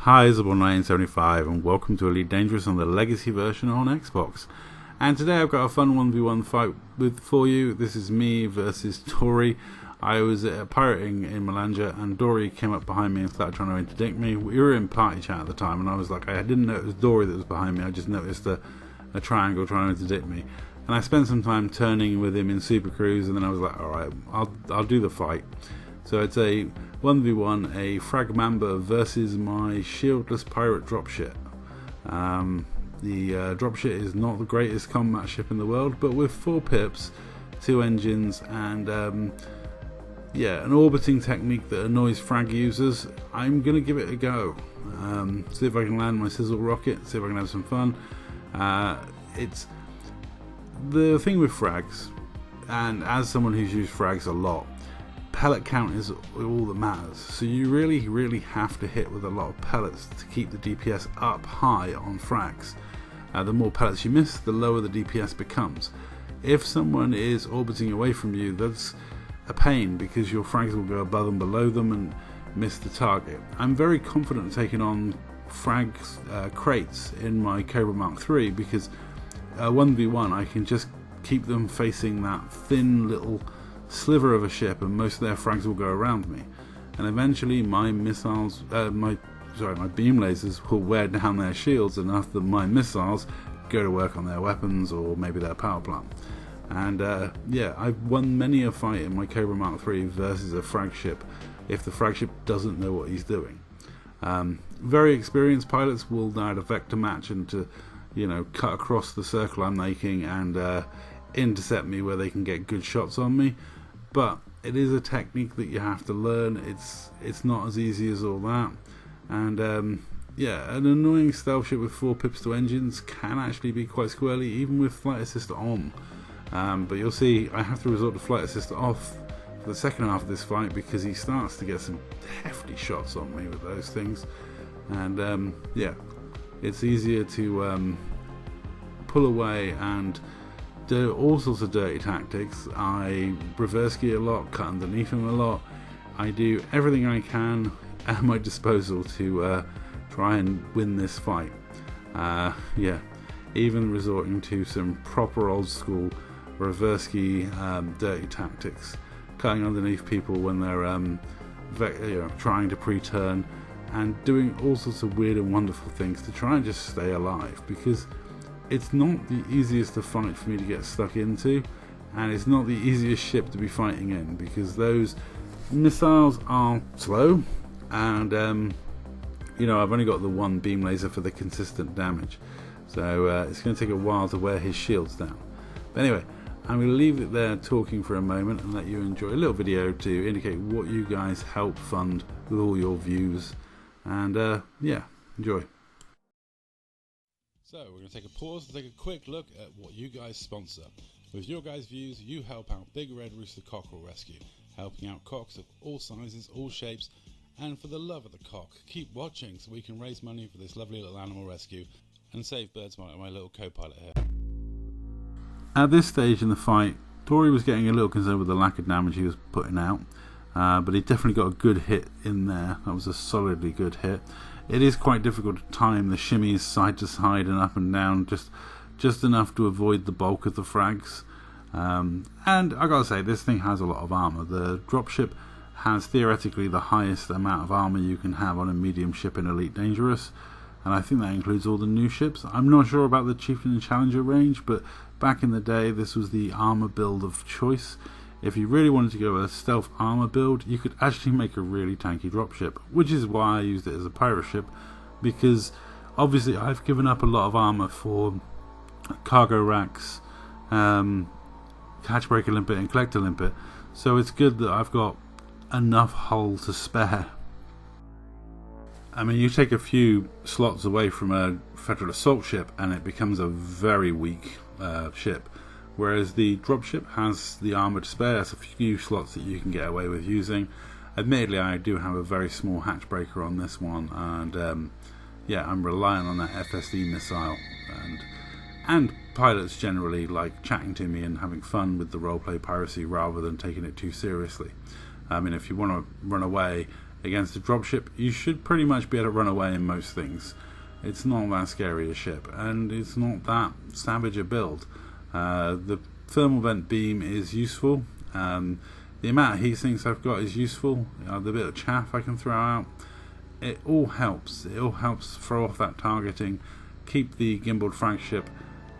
Hi, Isabel1975 and welcome to Elite Dangerous on the Legacy version on Xbox. And today I've got a fun 1v1 fight for you. This is me versus Dory. I was pirating in Malanja and Dory came up behind me and started trying to interdict me. We were in party chat at the time and I was like, I didn't know it was Dory that was behind me, I just noticed a triangle trying to interdict me. And I spent some time turning with him in Super Cruise and then I was like, alright, I'll do the fight. So it's a 1v1, a FRAG Mamba versus my shieldless pirate Dropship. The Dropship is not the greatest combat ship in the world, but with 4 pips, 2 engines, and an orbiting technique that annoys FRAG users, I'm going to give it a go. See if I can land my sizzle rocket, see if I can have some fun. It's the thing with frags, and as someone who's used frags a lot, pellet count is all that matters, so you really have to hit with a lot of pellets to keep the DPS up high on frags. The more pellets you miss, the lower the DPS becomes. If someone is orbiting away from you, that's a pain because your frags will go above and below them and miss the target. I'm very confident taking on frags crates in my Cobra Mark III because 1v1 I can just keep them facing that thin little sliver of a ship and most of their frags will go around me, and eventually my missiles, my beam lasers will wear down their shields enough that my missiles go to work on their weapons or maybe their power plant. And I've won many a fight in my Cobra Mark III versus a frag ship if the frag ship doesn't know what he's doing. Very experienced pilots will know how to vector match and to cut across the circle I'm making and intercept me where they can get good shots on me. But it is a technique that you have to learn. It's not as easy as all that. And an annoying stealth ship with 4 pips to engines can actually be quite squirrely, even with flight assist on. But you'll see I have to resort to flight assist off for the second half of this fight because he starts to get some hefty shots on me with those things. And it's easier to pull away and do all sorts of dirty tactics. I reverse gear a lot, cut underneath him a lot. I do everything I can at my disposal to try and win this fight. Even resorting to some proper old school reverse gear dirty tactics, cutting underneath people when they're trying to pre-turn, and doing all sorts of weird and wonderful things to try and just stay alive, because it's not the easiest of fight for me to get stuck into, and it's not the easiest ship to be fighting in because those missiles are slow, and I've only got the 1 beam laser for the consistent damage, so it's going to take a while to wear his shields down. But anyway, I'm going to leave it there talking for a moment and let you enjoy a little video to indicate what you guys help fund with all your views, and enjoy. So we're going to take a pause and take a quick look at what you guys sponsor. With your guys' views, you help out Big Red Rooster Cockerel Rescue, helping out cocks of all sizes, all shapes, and for the love of the cock, keep watching so we can raise money for this lovely little animal rescue and save birds like my little co-pilot here. At this stage in the fight, Dory was getting a little concerned with the lack of damage he was putting out, but he definitely got a good hit in there. That was a solidly good hit. It is quite difficult to time the shimmies side to side and up and down, just enough to avoid the bulk of the frags. And I gotta say, this thing has a lot of armor. The Dropship has theoretically the highest amount of armor you can have on a medium ship in Elite Dangerous, and I think that includes all the new ships. I'm not sure about the Chieftain and Challenger range, but back in the day this was the armor build of choice. If you really wanted to go a stealth armor build, you could actually make a really tanky dropship, which is why I used it as a pirate ship, because obviously I've given up a lot of armor for cargo racks, hatchbreaker limpet and collector limpet, so it's good that I've got enough hull to spare. I mean, you take a few slots away from a Federal assault ship and it becomes a very weak ship, whereas the dropship has the armor to spare. There's a few slots that you can get away with using. Admittedly, I do have a very small hatchbreaker on this one, and I'm relying on that FSD missile, and pilots generally like chatting to me and having fun with the roleplay piracy rather than taking it too seriously. I mean, if you want to run away, against a dropship, you should pretty much be able to run away in most things. It's not that scary a ship, and it's not that savage a build. The thermal vent beam is useful. The amount of heat sinks I've got is useful. The bit of chaff I can throw out, it all helps. It all helps throw off that targeting, keep the gimbaled frag ship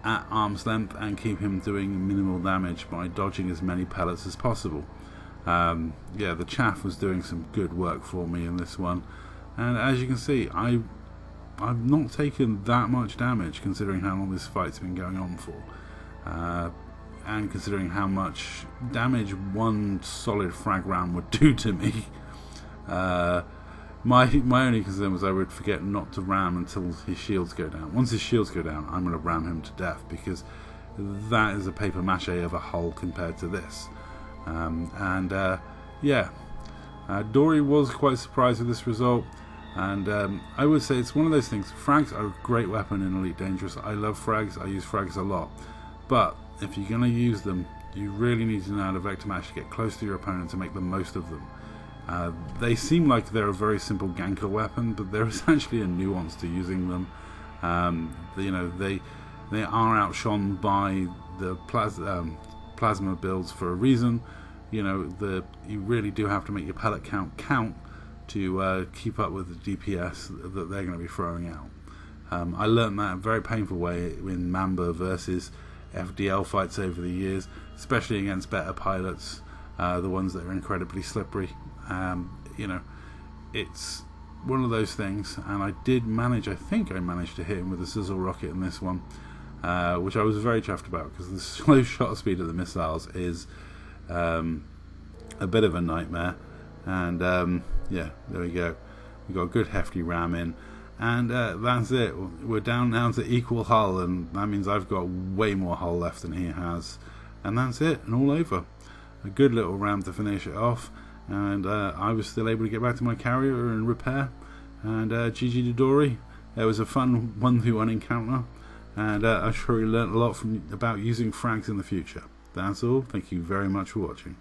at arm's length, and keep him doing minimal damage by dodging as many pellets as possible. Yeah, the chaff was doing some good work for me in this one, and as you can see, I've not taken that much damage considering how long this fight's been going on for, and considering how much damage one solid frag round would do to me. My only concern was I would forget not to ram until his shields go down. Once his shields go down, I'm going to ram him to death, because that is a paper mache of a hull compared to this. Yeah, Dory was quite surprised with this result, and I would say it's one of those things. Frags are a great weapon in Elite Dangerous. I love frags, I use frags a lot, but if you're going to use them, you really need to know how to vector match to get close to your opponent to make the most of them. They seem like they're a very simple ganker weapon, but there is actually a nuance to using them. You know, they are outshone by the plasma builds for a reason. You know, you really do have to make your pellet count to keep up with the DPS that they're going to be throwing out. I learned that a very painful way in Mamba versus FDL fights over the years, especially against better pilots, the ones that are incredibly slippery. You know, it's one of those things, and I think I managed to hit him with a sizzle rocket in this one, which I was very chuffed about, because the slow shot speed of the missiles is a bit of a nightmare. And yeah, there we go, we got a good hefty ram in, and that's it. We're down now to equal hull, and that means I've got way more hull left than he has, and that's it, and all over. A good little ram to finish it off, and I was still able to get back to my carrier and repair, and GG to Dory. It was a fun 1v1 encounter, and I'm sure he learnt a lot about using frags in the future. That's all. Thank you very much for watching.